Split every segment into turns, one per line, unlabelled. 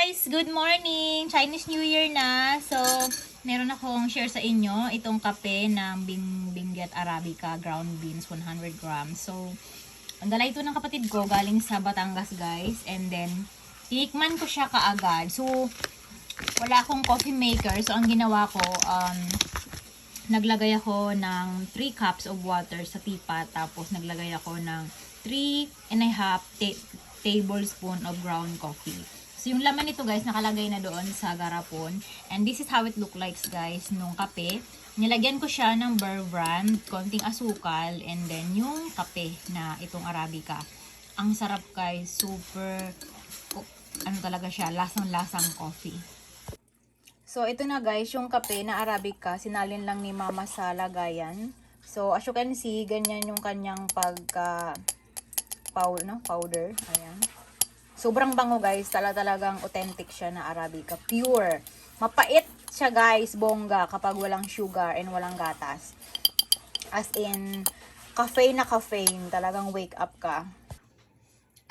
guys! Good morning! Chinese New Year na. So, meron akong share sa inyo itong kape ng Benguet Arabica ground beans 100 grams. So, ang dala ito ng kapatid ko galing sa Batangas guys. And then, tinikman ko siya kaagad. So, wala akong coffee maker. So, ang ginawa ko, naglagay ako ng 3 cups of water sa teapot. Tapos, naglagay ako ng 3.5 tablespoon of ground coffee. So, yung laman nito guys, nakalagay na doon sa garapon. And this is how it look like guys, nung kape. Nilagyan ko siya ng Beurre Brand, konting asukal, and then yung kape na itong Arabica. Ang sarap guys, super, ano talaga siya, lasang-lasang coffee. So, ito na guys, yung kape na Arabica, sinalin lang ni Mama sa lagayan. So, as you can see, ganyan yung kanyang powder. Ayan. Sobrang bango guys. Talagang authentic siya na Arabica. Pure. Mapait siya guys, bongga, kapag walang sugar and walang gatas. As in, caffeine na caffeine. Talagang wake up ka.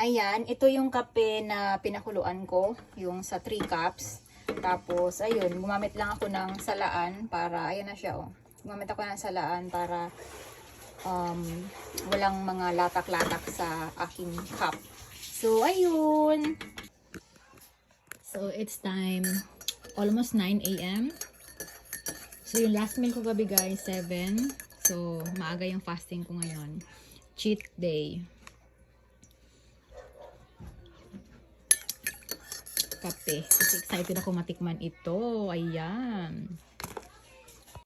Ayan. Ito yung kape na pinakuluan ko. Yung sa 3 cups. Tapos, ayun. Gumamit lang ako ng salaan para, ayan na siya oh. Gumamit ako ng salaan para walang mga latak-latak sa aking cup. So, ayun. So, it's time. Almost 9 a.m. So, yung last meal ko gabi guys, 7. So, maaga yung fasting ko ngayon. Cheat day. Kape. Kasi excited ako matikman ito. Ayan.